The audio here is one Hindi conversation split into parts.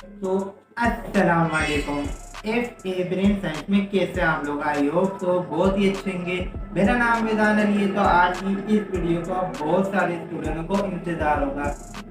तो अस्सलाम वालेकुम। एफ ए ब्रेन साइंस में कैसे आप लोग, आई होप तो बहुत ही अच्छे होंगे। मेरा नाम वेदान अली है। तो आज की इस वीडियो का बहुत सारे स्टूडेंटों को इंतजार होगा।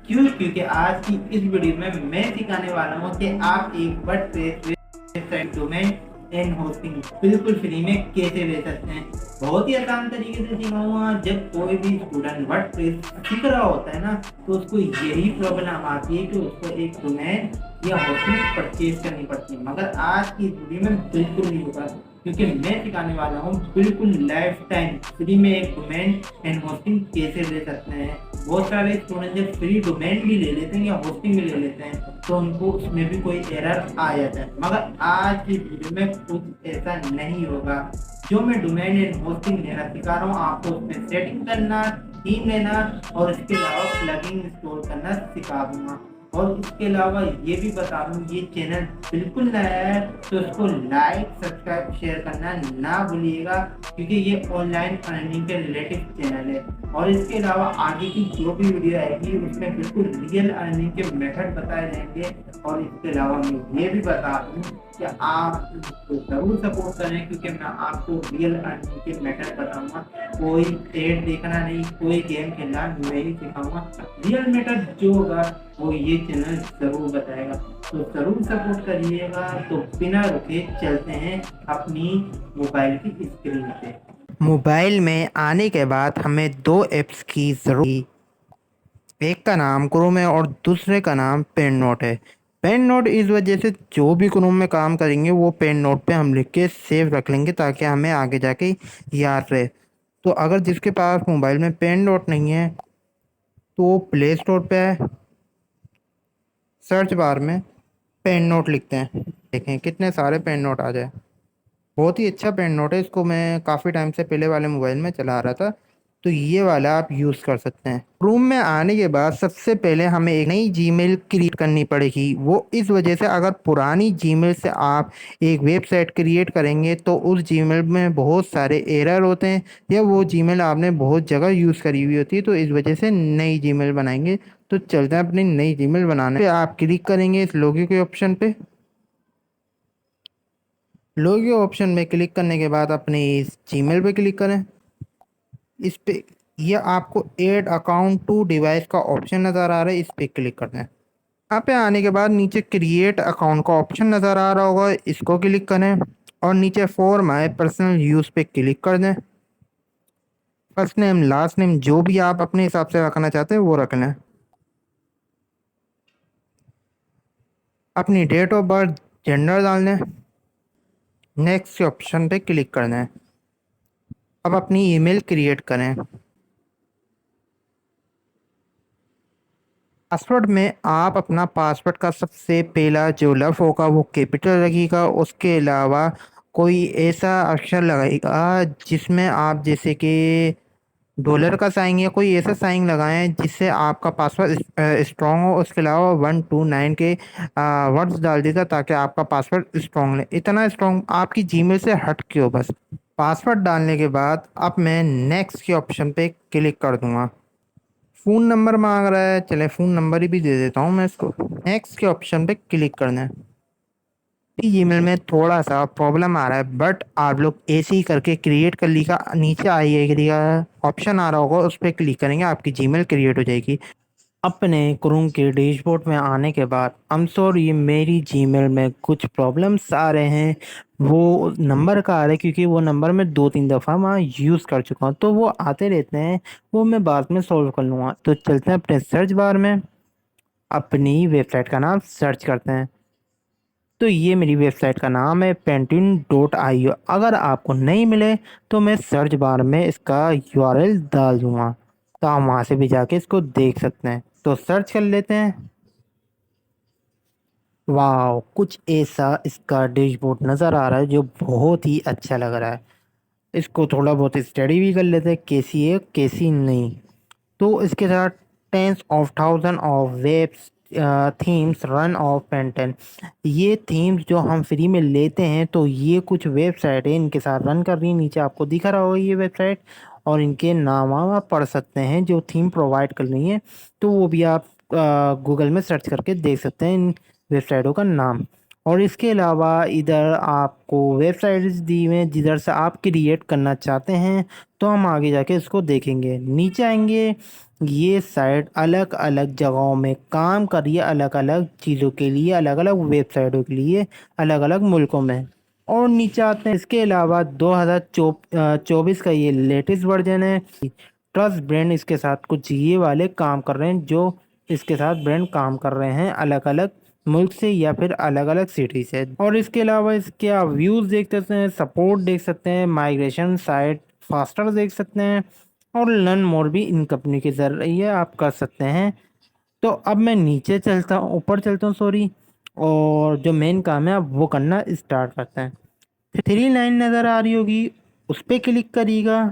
क्यों? क्योंकि आज की इस वीडियो में मैं सिखाने वाला हूँ कि आप एक WordPress website domain and hosting बिल्कुल फ्री में कैसे ले सकते हैं। बहुत ही आसान तरीके से सिखाऊंगा। जब कोई भी स्टूडेंट वर्डप्रेस सीख रहा होता है ना, तो उसको यही प्रॉब्लम आती है कि उसको एक डोमेन या होस्टिंग परचेज करनी पड़ती है। मगर आज की इस वीडियो में बिल्कुल नहीं होगा, क्योंकि मैं सिखाने वाला हूँ बिल्कुल लाइफ टाइम फ्री में एक डोमेन एंड होस्टिंग कैसे ले सकते हैं। बहुत सारे स्टूडेंट जब फ्री डोमेन भी ले लेते हैं या होस्टिंग भी ले लेते हैं तो उनको उसमें भी कोई एरर आ जाता है। मगर आज की वीडियो में कुछ ऐसा नहीं होगा। जो मैं डोमेन एंड होस्टिंग लेना सिखा रहा हूँ, आपको उसमें सेटिंग करना, थीम लेना और इसके अलावा प्लगइन इंस्टॉल करना सिखा दूंगा। और इसके अलावा ये भी बता दूं, ये चैनल बिल्कुल नया है तो इसको लाइक सब्सक्राइब शेयर करना ना भूलिएगा, क्योंकि ये ऑनलाइन अर्निंग के रिलेटेड चैनल है। और इसके अलावा आगे की जो भी वीडियो आएगी उसमें बिल्कुल रियल अर्निंग के मेथड बताए जाएंगे। और इसके अलावा मैं ये भी बता दूं कि आप इसको जरूर सपोर्ट करें, क्योंकि मैं आपको रियल अर्निंग के मेथड बताऊंगा। कोई एड देखना नहीं, कोई गेम खेलना नहीं सिखाऊंगा। रियल मेथड जो होगा वो ये चैनल जरूर बताएगा। तो जरूर सपोर्ट करिएगा। तो बिना रुके चलते हैं अपनी मोबाइल की स्क्रीन पे। मोबाइल में आने के बाद हमें दो ऐप्स की जरूरत। एक का नाम क्रोम है और दूसरे का नाम पेन नोट है। पेन नोट इस वजह से जो भी क्रोम में काम करेंगे वो पेन नोट पे हम लिख के सेव रख लेंगे, ताकि हमें आगे जाके याद रहे। तो अगर जिसके पास मोबाइल में पेन नोट नहीं है तो वो प्ले स्टोर पे सर्च बार में पेन नोट लिखते हैं, देखें कितने सारे पेन नोट आ जाए। बहुत ही अच्छा पेन नोट है, इसको मैं काफ़ी टाइम से पहले वाले मोबाइल में चला रहा था। तो ये वाला आप यूज़ कर सकते हैं। रूम में आने के बाद सबसे पहले हमें एक नई जीमेल क्रिएट करनी पड़ेगी। वो इस वजह से, अगर पुरानी जीमेल से आप एक वेबसाइट क्रिएट करेंगे तो उस जीमेल में बहुत सारे एरर होते हैं, या वो जीमेल आपने बहुत जगह यूज़ करी हुई होती है। तो इस वजह से नई जीमेल बनाएंगे। तो चलते हैं अपनी नई जीमेल बनाने पे। आप क्लिक करेंगे इस लोगो के ऑप्शन पे। लोगो ऑप्शन में क्लिक करने के बाद अपने इस जीमेल पे क्लिक करें। इस पे ये आपको ऐड अकाउंट टू डिवाइस का ऑप्शन नज़र आ रहा है, इस पे क्लिक करना है। यहाँ पे आने के बाद नीचे क्रिएट अकाउंट का ऑप्शन नज़र आ रहा होगा, इसको क्लिक करें और नीचे फॉर माय पर्सनल यूज़ पे क्लिक कर दें। फर्स्ट नेम लास्ट नेम जो भी आप अपने हिसाब से रखना चाहते हैं वो रख लें। अपनी डेट ऑफ बर्थ जेंडर डाल दें। नेक्स्ट के ऑप्शन पे क्लिक करना है। अब अपनी ईमेल क्रिएट करें। पासवर्ड में आप अपना पासवर्ड का सबसे पहला जो लफ होगा वो कैपिटल रखिएगा। उसके अलावा कोई ऐसा अक्षर लगाइएगा जिसमें आप, जैसे कि डॉलर का साइन या कोई ऐसा साइन लगाएं जिससे आपका पासवर्ड स्ट्रॉन्ग हो। उसके अलावा 129 के वर्ड्स डाल दीजिएगा, ताकि आपका पासवर्ड स्ट्रॉन्ग ले, इतना स्ट्रॉन्ग आपकी जीमेल से हट के हो बस। पासवर्ड डालने के बाद अब मैं नेक्स्ट के ऑप्शन पे क्लिक कर दूंगा। फ़ोन नंबर मांग रहा है, चले फ़ोन नंबर ही भी दे देता हूँ मैं इसको। नेक्स्ट के ऑप्शन पे क्लिक करना है। ईमेल में थोड़ा सा प्रॉब्लम आ रहा है, बट आप लोग ऐसे ही करके क्रिएट कर लीजिएगा। नीचे आइएगा, ऑप्शन आ रहा होगा, उस पर क्लिक करेंगे, आपकी जीमेल क्रिएट हो जाएगी। अपने क्रोम के डैशबोर्ड में आने के बाद आई एम सॉरी, मेरी जीमेल में कुछ प्रॉब्लम्स आ रहे हैं। वो नंबर का आ रहा है क्योंकि वो नंबर मैं 2-3 दफ़ा मैं यूज़ कर चुका हूँ, तो वो आते रहते हैं। वो मैं बाद में सॉल्व कर लूँगा। तो चलते हैं अपने सर्च बार में, अपनी वेबसाइट का नाम सर्च करते हैं। तो ये मेरी वेबसाइट का नाम है pentin.io। अगर आपको नहीं मिले तो मैं सर्च बार में इसका यूआरएल डाल दूँगा, तो आप वहाँ से भी जाके इसको देख सकते हैं। तो सर्च कर लेते हैं। वाह, कुछ ऐसा इसका डैशबोर्ड नज़र आ रहा है जो बहुत ही अच्छा लग रहा है। इसको थोड़ा बहुत स्टडी भी कर लेते हैं, कैसी है कैसी नहीं। तो इसके साथ tens of thousand of webs themes run of पेंटन। ये थीम्स जो हम फ्री में लेते हैं, तो ये कुछ वेबसाइट है इनके साथ रन कर रही है। नीचे आपको दिख रहा होगा ये वेबसाइट, और इनके नाम आप पढ़ सकते हैं जो थीम प्रोवाइड कर रही हैं। तो वो भी आप गूगल में सर्च करके देख सकते हैं इन वेबसाइटों का नाम। और इसके अलावा इधर आपको वेबसाइट्स दी हुई हैं जिधर से आप क्रिएट करना चाहते हैं, तो हम आगे जाके इसको देखेंगे। नीचे आएंगे, ये साइट अलग अलग जगहों में काम कर रही है, अलग अलग चीज़ों के लिए, अलग अलग वेबसाइटों के लिए, अलग अलग मुल्कों में। और नीचे आते हैं, इसके अलावा 2024 का ये लेटेस्ट वर्जन है। ट्रस्ट ब्रांड इसके साथ कुछ ये वाले काम कर रहे हैं, जो इसके साथ ब्रांड काम कर रहे हैं अलग अलग मुल्क से या फिर अलग अलग सिटी से। और इसके अलावा इसके आप व्यूज़ देख सकते हैं, सपोर्ट देख सकते हैं, माइग्रेशन साइट फास्टर देख सकते हैं, और लर्न मोर भी इन कंपनी के जरिए आप कर सकते हैं। तो अब मैं नीचे चलता हूँ, ऊपर चलता हूँ सॉरी, और जो मेन काम है अब वो करना स्टार्ट करते हैं। फिर 3 लाइन नज़र आ रही होगी, उस पर क्लिक करिएगा,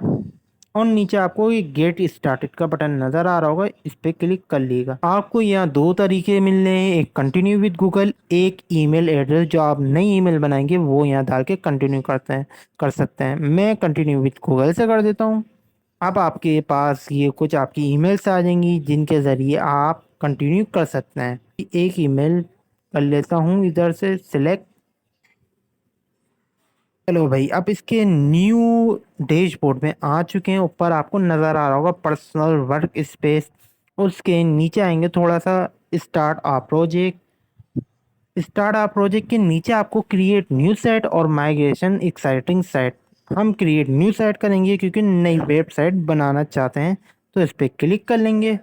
और नीचे आपको ये गेट स्टार्टेड का बटन नज़र आ रहा होगा, इस पर क्लिक कर लीजिएगा। आपको यहाँ 2 तरीके मिलने हैं, एक कंटिन्यू विद गूगल, एक ईमेल एड्रेस जो आप नई ईमेल बनाएंगे वो यहाँ डाल के कंटिन्यू कर सकते हैं। मैं कंटिन्यू विद गूगल से कर देता हूँ। अब आपके पास ये कुछ आपकी ईमेल्स आ जाएंगी जिनके ज़रिए आप कंटिन्यू कर सकते हैं। एक ईमेल कर लेता हूँ इधर से सिलेक्ट। चलो भाई, अब इसके न्यू डैशबोर्ड में आ चुके हैं। ऊपर आपको नज़र आ रहा होगा पर्सनल वर्क स्पेस, उसके नीचे आएंगे थोड़ा सा, स्टार्ट आ प्रोजेक्ट। स्टार्ट आ प्रोजेक्ट के नीचे आपको क्रिएट न्यू साइट और माइग्रेशन एक्साइटिंग साइट। हम क्रिएट न्यू साइट करेंगे क्योंकि नई वेबसाइट बनाना चाहते हैं, तो इस पर क्लिक कर लेंगे।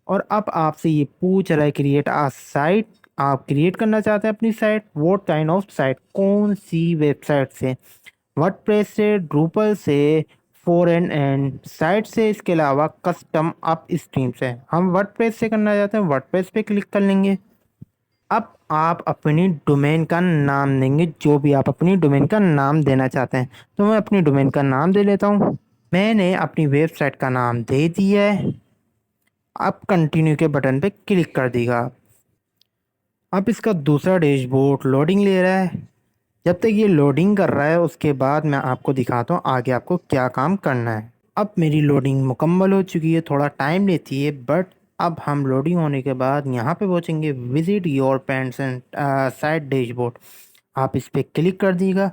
और अब आपसे ये पूछ रहा है क्रिएट आ साइट, आप क्रिएट करना चाहते हैं अपनी site, what kind of site, कौन सी वेबसाइट से, वर्डप्रेस से, ड्रूपल से, फोरन एंड साइट से, इसके अलावा कस्टम अप स्ट्रीम से। हम वर्डप्रेस से करना चाहते हैं, वर्डप्रेस पे क्लिक कर लेंगे। अब आप अपनी डोमेन का नाम देंगे, जो भी आप अपनी डोमेन का नाम देना चाहते हैं। तो मैं अपनी डोमेन का नाम दे लेता हूँ। मैंने अपनी वेबसाइट का नाम दे दिया है। अब कंटिन्यू के बटन पे क्लिक कर दीजिएगा। अब इसका दूसरा डैशबोर्ड लोडिंग ले रहा है। जब तक ये लोडिंग कर रहा है उसके बाद मैं आपको दिखाता हूँ आगे आपको क्या काम करना है। अब मेरी लोडिंग मुकम्मल हो चुकी है, थोड़ा टाइम लेती है, बट अब हम लोडिंग होने के बाद यहाँ पे पहुँचेंगे visit your paints and site dashboard. आप इस पर क्लिक कर दीजिएगा।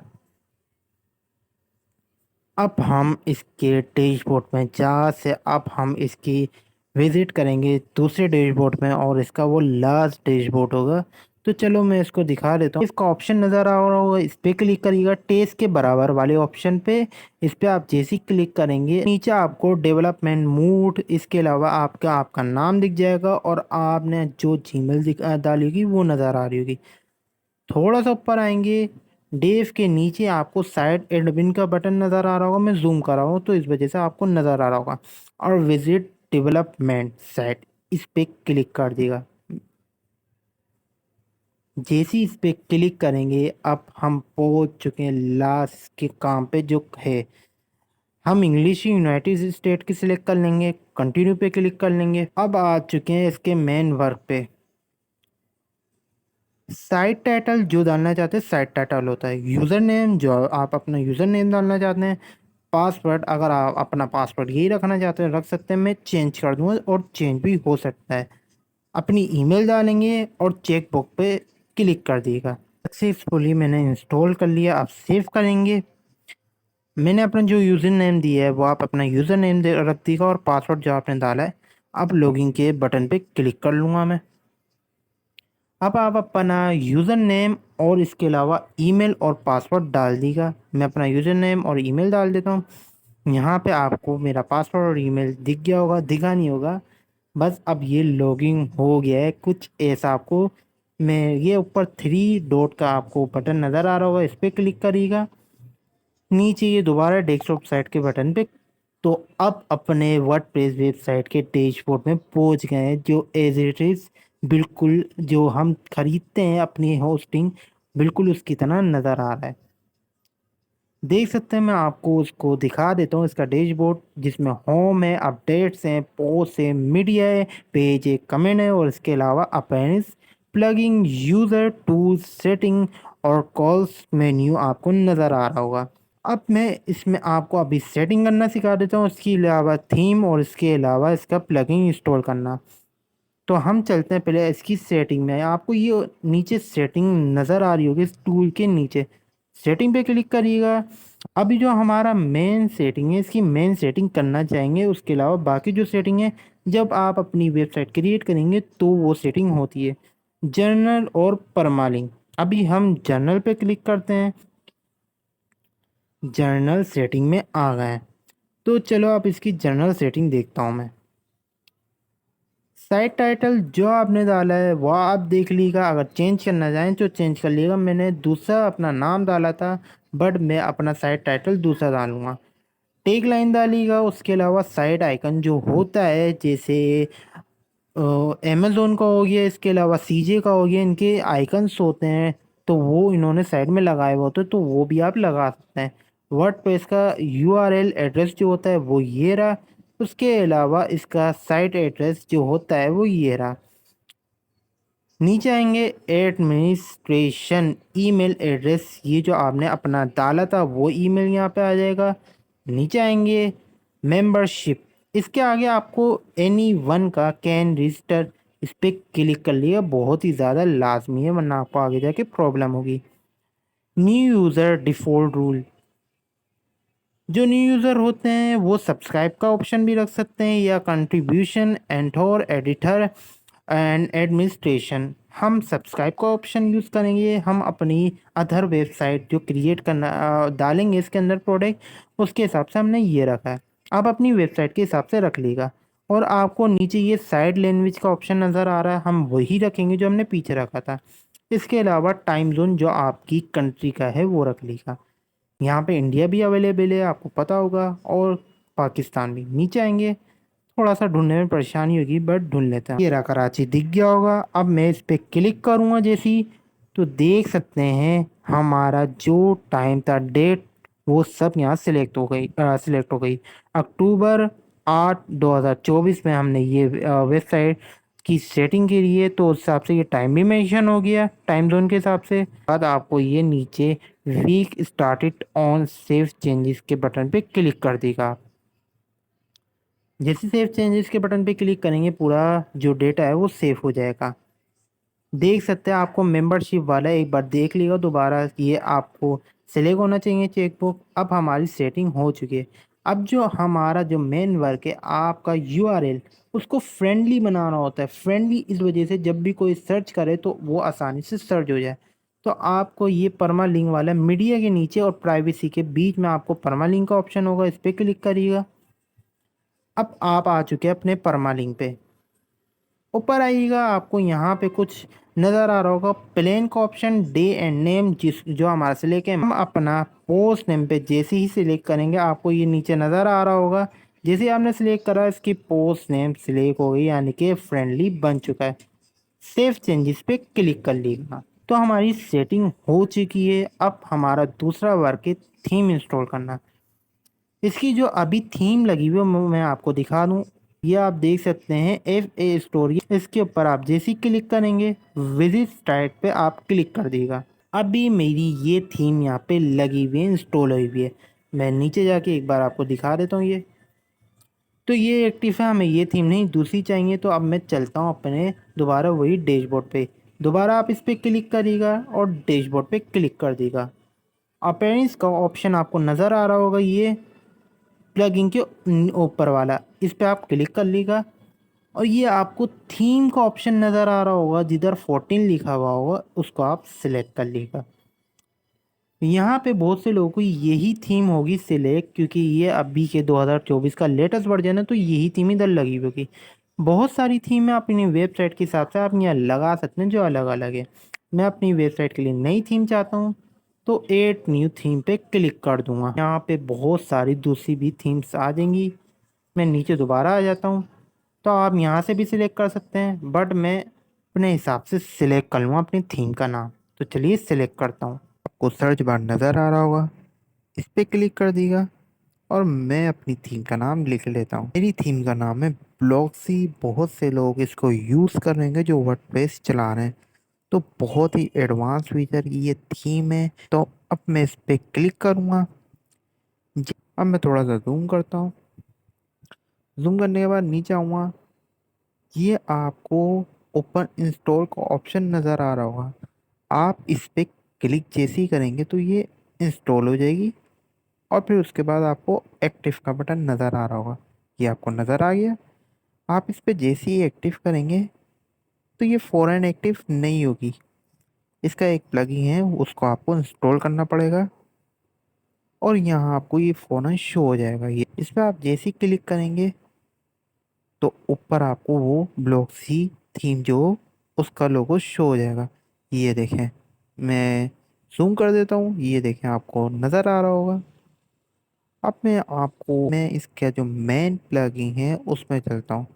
अब हम इसके डैशबोर्ड में जहाँ से अब हम इसकी विज़िट करेंगे दूसरे डैशबोर्ड में, और इसका वो लास्ट डैशबोर्ड होगा। तो चलो मैं इसको दिखा देता हूँ। इसका ऑप्शन नज़र आ रहा होगा, इस पर क्लिक करिएगा, टेस्ट के बराबर वाले ऑप्शन पे। इस पर आप जैसे ही क्लिक करेंगे नीचे आपको डेवलपमेंट मूड, इसके अलावा आपका नाम दिख जाएगा, और आपने जो जीमेल डाली होगी वो नज़र आ रही होगी। थोड़ा सा ऊपर आएंगे, डेव के नीचे आपको साइड एडमिन का बटन नज़र आ रहा होगा, मैं जूम कर रहा हूँ तो इस वजह से आपको नज़र आ रहा होगा, और विजिट डेवलपमेंट साइट, इस पे क्लिक कर देगा। जैसे ही इस पे क्लिक करेंगे अब हम पहुंच चुके हैं लास्ट के काम पे जो है। हम इंग्लिश यूनाइटेड स्टेट की सिलेक्ट कर लेंगे, कंटिन्यू पे क्लिक कर लेंगे। अब आ चुके हैं इसके मेन वर्क पे। साइट टाइटल जो डालना चाहते हैं साइट टाइटल होता है। यूज़र नेम जो आप अपना यूज़र नेम डालना चाहते हैं। पासवर्ड अगर आप अपना पासवर्ड यही रखना चाहते हैं रख सकते हैं, मैं चेंज कर दूँगा और चेंज भी हो सकता है। अपनी ईमेल डालेंगे और चेक बुक पे क्लिक कर दिएगा। सक्सेसफुली मैंने इंस्टॉल कर लिया। आप सेव करेंगे। मैंने अपना जो यूज़र नेम दिया है वो आप अपना यूज़र नेम रख दीजिएगा, और पासवर्ड जो आपने डाला है। अब लॉगिन के बटन पे क्लिक कर लूँगा मैं। अब आप अपना यूज़र नेम और इसके अलावा ईमेल और पासवर्ड डाल दीजिएगा। मैं अपना यूज़र नेम और ईमेल डाल देता हूँ। यहाँ पे आपको मेरा पासवर्ड और ईमेल दिख गया होगा, दिखा नहीं होगा। बस अब ये लॉगिन हो गया है, कुछ ऐसा आपको मैं ये ऊपर 3 डॉट का आपको बटन नज़र आ रहा होगा, इस पर क्लिक करिएगा। नीचे ये दोबारा डेस्कटॉप साइट के बटन पे। तो अब अपने वर्डप्रेस वेबसाइट के डैशबोर्ड में पहुंच गए हैं, जो एज इट इज़ बिल्कुल जो हम खरीदते हैं अपनी होस्टिंग, बिल्कुल उसकी तरह नज़र आ रहा है। देख सकते हैं, मैं आपको उसको दिखा देता हूँ इसका डैशबोर्ड, जिसमें होम है, अपडेट्स हैं, पोस्ट है, मीडिया है, पेज है, कमेंट है, और इसके अलावा appearance, plugging, user tools, setting और कॉल्स मेन्यू आपको नज़र आ रहा होगा। अब मैं इसमें आपको अभी सेटिंग करना सिखा देता हूँ, इसके अलावा थीम और इसके अलावा इसका प्लगइन इंस्टॉल करना। तो हम चलते हैं पहले इसकी सेटिंग में। आपको ये नीचे सेटिंग नज़र आ रही होगी, इस टूल के नीचे सेटिंग पे क्लिक करिएगा। अभी जो हमारा मेन सेटिंग है, इसकी मेन सेटिंग करना चाहेंगे। उसके अलावा बाकी जो सेटिंग है, जब आप अपनी वेबसाइट क्रिएट करेंगे तो वो सेटिंग होती है, जर्नल और परमालिंक। अभी हम जर्नल पे क्लिक करते हैं, जर्नल सेटिंग में आ गए हैं। तो चलो आप इसकी जर्नल सेटिंग देखता हूँ मैं। साइट टाइटल जो आपने डाला है वो आप देख लीजिएगा, अगर चेंज करना चाहें तो चेंज कर लीजिएगा। मैंने दूसरा अपना नाम डाला था, बट मैं अपना साइट टाइटल दूसरा डालूंगा। टेक लाइन डालिएगा। उसके अलावा साइट आइकन जो होता है, जैसे अमेज़ोन का हो गया, इसके अलावा सीजे का हो गया, इनके आइकन्स होते हैं तो वो इन्होंने साइड में लगाए हुए होते हैं, तो वो भी आप लगा सकते हैं। वर्डप्रेस का यूआरएल एड्रेस जो होता है वो ये रहा। उसके अलावा इसका साइट एड्रेस जो होता है वो ये रहा। नीचे आएंगे, एडमिनिस्ट्रेशन ईमेल एड्रेस, ये जो आपने अपना डाला था वो ईमेल यहाँ पे आ जाएगा। नीचे आएंगे, मेंबरशिप, इसके आगे आपको एनी वन का कैन रजिस्टर, इस पर क्लिक कर लिया। बहुत ही ज़्यादा लाजमी है, वरना आपको आगे जाके प्रॉब्लम होगी। न्यू यूज़र डिफ़ॉल्ट रूल, जो न्यू यूज़र होते हैं वो सब्सक्राइब का ऑप्शन भी रख सकते हैं, या कंट्रीब्यूशन, एंथोर, एडिटर एंड एडमिनिस्ट्रेशन। हम सब्सक्राइब का ऑप्शन यूज़ करेंगे। हम अपनी अदर वेबसाइट जो क्रिएट करना डालेंगे इसके अंदर प्रोडक्ट, उसके हिसाब से हमने ये रखा है। आप अपनी वेबसाइट के हिसाब से रख लेगा। और आपको नीचे ये साइड लैंग्वेज का ऑप्शन नज़र आ रहा है, हम वही रखेंगे जो हमने पीछे रखा था। इसके अलावा टाइम जोन जो आपकी कंट्री का है वो रख लेगा। यहाँ पे इंडिया भी अवेलेबल है, आपको पता होगा, और पाकिस्तान भी। नीचे आएंगे, थोड़ा सा ढूंढने में परेशानी होगी बट ढूंढ लेते हैं। ये रहा, कराची दिख गया होगा। अब मैं इस पर क्लिक करूँगा जैसे ही, तो देख सकते हैं हमारा जो टाइम था, डेट, वो सब यहाँ सिलेक्ट हो गई। अक्टूबर 8 2024 में हमने ये वेबसाइट की सेटिंग के लिए, तो उस हिसाब से ये टाइम भी मेंशन हो गया टाइम जोन के हिसाब से। बाद आपको ये नीचे week started on save changes के बटन पे क्लिक कर देगा। जैसे सेव चेंजेस के बटन पे क्लिक करेंगे, पूरा जो डेटा है वो सेव हो जाएगा। देख सकते हैं, आपको मेंबरशिप वाला एक बार देख लिएगा, दोबारा ये आपको सेलेक्ट होना चाहिए चेकबुक। अब हमारी सेटिंग हो चुकी है। अब जो हमारा जो मेन वर्क है, आपका यूआरएल उसको फ्रेंडली बनाना होता है। फ्रेंडली इस वजह से जब भी कोई सर्च करे तो वो आसानी से सर्च हो जाए। तो आपको ये परमा लिंक वाला मीडिया के नीचे और प्राइवेसी के बीच में आपको परमा लिंक का ऑप्शन होगा, इस पर क्लिक करिएगा। अब आप आ चुके हैं अपने परमालिंक पे। ऊपर आइएगा, आपको यहाँ पे कुछ नज़र आ रहा होगा, प्लेन का ऑप्शन, डे एंड नेम, जिस जो हमारा से लेके हम अपना पोस्ट नेम पे जैसे ही सिलेक्ट करेंगे, आपको ये नीचे नज़र आ रहा होगा। जैसे ही आपने सिलेक्ट करा, इसकी पोस्ट नेम सिलेक्ट हो गई, यानी कि फ्रेंडली बन चुका है। सेव चेंजेस पे क्लिक कर लीजिएगा। तो हमारी सेटिंग हो चुकी है। अब हमारा दूसरा वर्क है थीम इंस्टॉल करना। इसकी जो अभी थीम लगी हुई है मैं आपको दिखा दूं। ये आप देख सकते हैं, FA स्टोरी। इसके ऊपर आप जैसे ही क्लिक करेंगे, विजिट साइट पे आप क्लिक कर देगा। अभी मेरी ये थीम यहाँ पे लगी हुई है, इंस्टॉल हुई हुई है। मैं नीचे जाके एक बार आपको दिखा देता हूँ ये। तो ये एक्टिव है, हमें ये थीम नहीं दूसरी चाहिए। तो अब मैं चलता हूँ अपने दोबारा वही डैशबोर्ड पे। दोबारा आप इस पर क्लिक करिएगा और डैशबोर्ड पे क्लिक कर देगा। अपीयरेंस का ऑप्शन आपको नज़र आ रहा होगा, ये प्लगइन के ऊपर वाला, इस पे आप क्लिक कर लीजिएगा। और ये आपको थीम का ऑप्शन नज़र आ रहा होगा, जिधर 14 लिखा हुआ होगा उसको आप सिलेक्ट कर लीजिएगा। यहाँ पे बहुत से लोगों को यही थीम होगी सिलेक्ट, क्योंकि ये अभी के 2024 का लेटेस्ट वर्जन है, तो यही थीम इधर लगी हुई होगी। बहुत सारी थीम है, आप अपनी वेबसाइट के हिसाब से आप यहाँ लगा सकते हैं जो अलग अलग है। मैं अपनी वेबसाइट के लिए नई थीम चाहता हूँ, तो एड न्यू थीम पे क्लिक कर दूंगा। यहाँ पे बहुत सारी दूसरी भी थीम्स आ जाएंगी। मैं नीचे दोबारा आ जाता हूँ, तो आप यहाँ से भी सिलेक्ट कर सकते हैं, बट मैं अपने हिसाब से सिलेक्ट कर लूँगा अपनी थीम का नाम। तो चलिए सिलेक्ट करता हूँ। आपको सर्च बार नज़र आ रहा होगा, इस पर क्लिक कर दीजिएगा और मैं अपनी थीम का नाम लिख लेता हूँ। मेरी थीम का नाम है ब्लॉक्सी। बहुत से लोग इसको यूज़ कर रहे हैं जो वर्डप्रेस चला रहे हैं, तो बहुत ही एडवांस फीचर की ये थीम है। तो अब मैं इस पर क्लिक करूँगा। अब मैं थोड़ा सा जूम करता हूँ। जूम करने के बाद नीचे आऊँगा, ये आपको ओपन इंस्टॉल का ऑप्शन नज़र आ रहा होगा। आप इस पे क्लिक जैसे ही करेंगे तो ये इंस्टॉल हो जाएगी और फिर उसके बाद आपको एक्टिव का बटन नज़र आ रहा होगा। ये आपको नज़र आ गया। आप इस पे जैसे ही एक्टिव करेंगे तो ये फ़ौरन एक्टिव नहीं होगी। इसका एक प्लगइन है, उसको आपको इंस्टॉल करना पड़ेगा और यहाँ आपको ये फ़ौरन शो हो जाएगा। ये इस पर आप जैसे ही क्लिक करेंगे तो ऊपर आपको वो ब्लॉक सी थीम जो उसका लोगो शो हो जाएगा। ये देखें, मैं जूम कर देता हूँ, ये देखें आपको नज़र आ रहा होगा। अब मैं इसका जो मेन प्लगइन है उसमें चलता हूँ,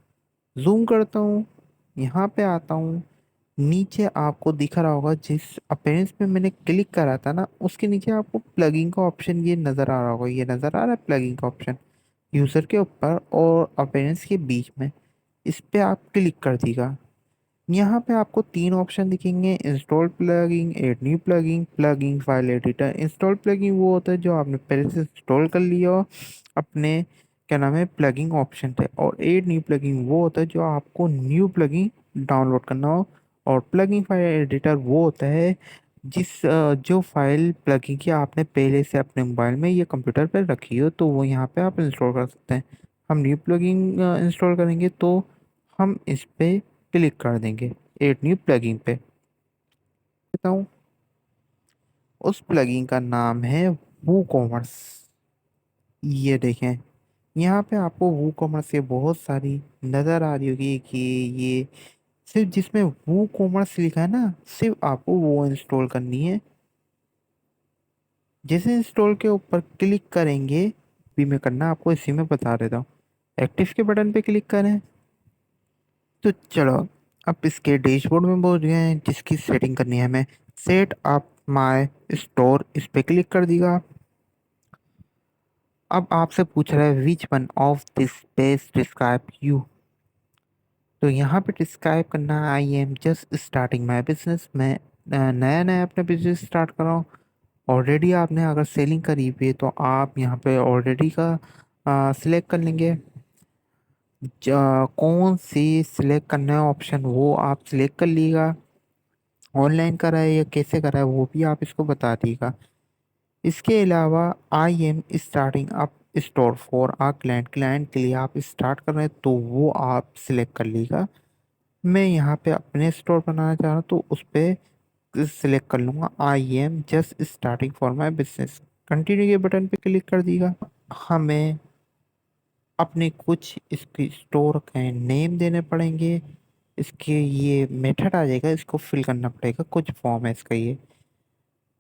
जूम करता हूँ, यहाँ पे आता हूँ। नीचे आपको दिख रहा होगा जिस अपीयरेंस पे मैंने क्लिक करा था ना, उसके नीचे आपको प्लगइन का ऑप्शन ये नज़र आ रहा होगा। ये नज़र आ रहा है प्लगइन का ऑप्शन यूज़र के ऊपर और अपीयरेंस के बीच में। इस पे आप क्लिक कर दीजिएगा। यहाँ पे आपको तीन ऑप्शन दिखेंगे, install plugin, add new plugin, plugin file editor. Install plugin वो होता है जो आपने पहले से इंस्टॉल कर लिया हो अपने क्या नाम है प्लगइन ऑप्शन पे, और ऐड न्यू प्लगइन वो होता है जो आपको न्यू प्लगइन डाउनलोड करना हो। और प्लगइन फाइल एडिटर वो होता है जो फाइल प्लगइन की आपने पहले से अपने मोबाइल में या कंप्यूटर पर रखी हो तो वो यहाँ पे आप इंस्टॉल कर सकते हैं। हम न्यू प्लगइन इंस्टॉल करेंगे तो हम इस पे क्लिक कर देंगे ऐड न्यू प्लगइन पे। बताऊँ, उस प्लगइन का नाम है वू कॉमर्स। ये देखें, यहाँ पे आपको वू कॉमर्स से बहुत सारी नज़र आ रही होगी कि ये सिर्फ जिसमें वू कॉमर्स लिखा है ना, सिर्फ आपको वो इंस्टॉल करनी है। जैसे इंस्टॉल के ऊपर क्लिक करेंगे, भी मैं करना आपको इसी में बता देता हूँ। एक्टिव के बटन पे क्लिक करें तो चलो अब इसके डैशबोर्ड में पहुंच गए हैं जिसकी सेटिंग करनी है हमें। सेट अप माय स्टोर, इस पे क्लिक कर दीजिएगा। अब आपसे पूछ रहा है which one of this page describe you. तो यहाँ पे डिस्क्राइब करना है I am just starting my business. मैं नया नया अपना बिजनेस स्टार्ट कर रहा हूँ। ऑलरेडी आपने अगर सेलिंग करी हुई है तो आप यहाँ पे ऑलरेडी का सिलेक्ट कर लेंगे। कौन सी सिलेक्ट करना है ऑप्शन वो आप सिलेक्ट कर लीजिएगा। ऑनलाइन करा है या कैसे करा है वो भी आप इसको बता दीजिएगा। इसके अलावा I am starting up store for uh client, client के लिए आप स्टार्ट कर रहे हैं तो वो आप सिलेक्ट कर लीजिएगा। मैं यहाँ पे अपने स्टोर बनाना चाह रहा हूँ तो उस पर सिलेक्ट कर लूँगा I am just starting for my business. Continue के बटन पे क्लिक कर दीजिएगा। हमें अपने कुछ इसके स्टोर के नेम देने पड़ेंगे। इसके ये मेथड आ जाएगा, इसको फिल करना पड़ेगा, कुछ फॉर्म है इसका। ये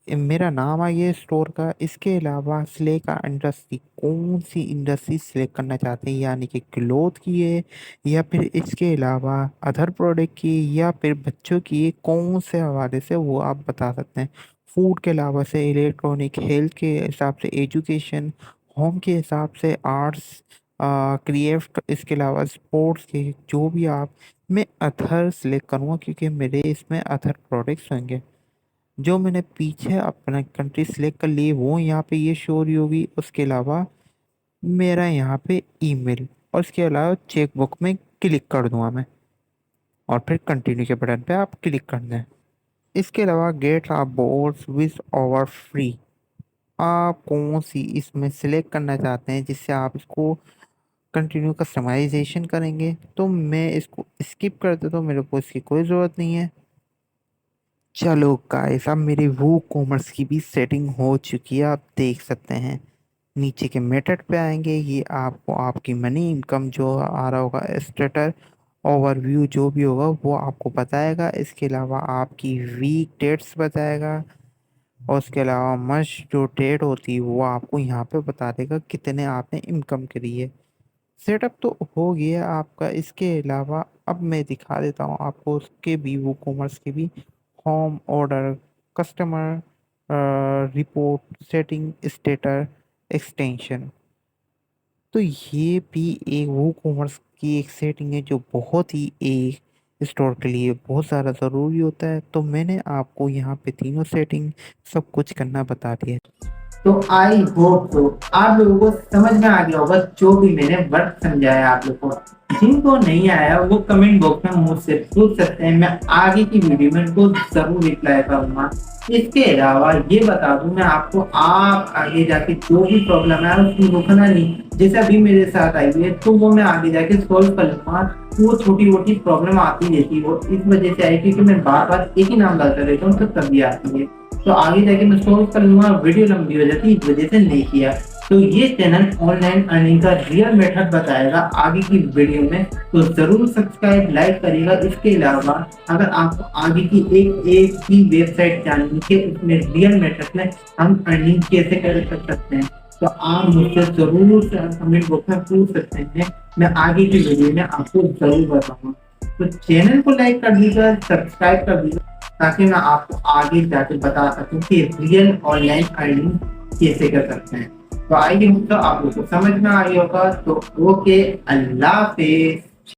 मेरा नाम आ गया स्टोर का। इसके अलावा सिलेक्ट का इंडस्ट्री, कौन सी इंडस्ट्री सिलेक्ट करना चाहते हैं, यानी कि क्लोथ की है या फिर इसके अलावा अदर प्रोडक्ट की या फिर बच्चों की है, कौन से हवाले से वो आप बता सकते हैं। फूड के अलावा से इलेक्ट्रॉनिक, हेल्थ के हिसाब से एजुकेशन, होम के हिसाब से आर्ट्स, क्रिएट, इसके अलावा स्पोर्ट्स के जो भी आप। मैं अदर सिलेक्ट करूँगा क्योंकि मेरे इसमें अदर प्रोडक्ट्स होंगे। जो मैंने पीछे अपना कंट्री सिलेक्ट कर ली वो यहाँ पे ये शो रही होगी। उसके अलावा मेरा यहाँ पे ईमेल और इसके अलावा चेकबुक में क्लिक कर दूंगा मैं और फिर कंटिन्यू के बटन पे आप क्लिक कर दें। इसके अलावा get a boards with over free, आप कौन सी इसमें सिलेक्ट करना चाहते हैं जिससे आप इसको कंटिन्यू कस्टमाइजेशन करेंगे। तो मैं इसको स्किप कर देता हूँ, मेरे को इसकी कोई ज़रूरत नहीं है। चलो गाइस, अब मेरी वो कॉमर्स की भी सेटिंग हो चुकी है, आप देख सकते हैं। नीचे के मेथड पे आएंगे, ये आपको आपकी मनी इनकम जो आ रहा होगा स्टेटस ओवरव्यू जो भी होगा वो आपको बताएगा। इसके अलावा आपकी वीक डेट्स बताएगा और उसके अलावा मंथ जो डेट होती है वो आपको यहाँ पे बता देगा कितने आपने इनकम करी है। सेटअप तो हो गया आपका। इसके अलावा अब मैं दिखा देता हूँ आपको उसके भी वो कॉमर्स के भी home order, customer report, setting, status, extension. तो ये भी एक वो कॉमर्स की एक सेटिंग है जो बहुत ही एक स्टोर के लिए बहुत ज़्यादा ज़रूरी होता है। तो मैंने आपको यहाँ पे तीनों सेटिंग सब कुछ करना बता दिया है। तो आई होप तो आप लोगों को समझ में आ गया होगा जो भी मैंने वर्क समझाया आप लोगों को। जिनको नहीं आया वो कमेंट बॉक्स में मुझसे पूछ सकते हैं, मैं आगे की वीडियो में उनको जरूर रिप्लाई करूंगा। इसके अलावा ये बता दूं मैं आपको, आप आगे जाके जो भी प्रॉब्लम है उसको रुकना नहीं, जैसे अभी मेरे साथ आई है तो वो मैं आगे जाके सोल्व कर लूंगा। वो छोटी मोटी प्रॉब्लम आती रहती है, वो इस वजह से आई क्योंकि मैं बार बार एक ही नाम डालता रहता हूँ तो तभी आती है। तो आगे जाके मैं सोल्व कर लूंगा, वीडियो लंबी हो जाती है इस वजह से नहीं किया। तो ये चैनल ऑनलाइन अर्निंग का रियल मेथड बताएगा आगे की वीडियो में, तो जरूर सब्सक्राइब लाइक करिएगा। इसके अलावा अगर आपको आगे की एक भी वेबसाइट जाननी है उसमें रियल मेथड में हम अर्निंग कैसे कर सकते हैं, तो आप मुझसे जरूर कमेंट बॉक्स में पूछ सकते हैं, मैं आगे की वीडियो में आपको जरूर बताऊंगा। तो चैनल को लाइक कर दीजिएगा, सब्सक्राइब कर दीजिएगा, ताकि मैं आपको आगे जाके बता सकूं कि रियल ऑनलाइन अर्निंग कैसे कर सकते हैं। तो आइए तो आप लोगों को समझ में आई होगा। तो ओके, अल्लाह हाफिज।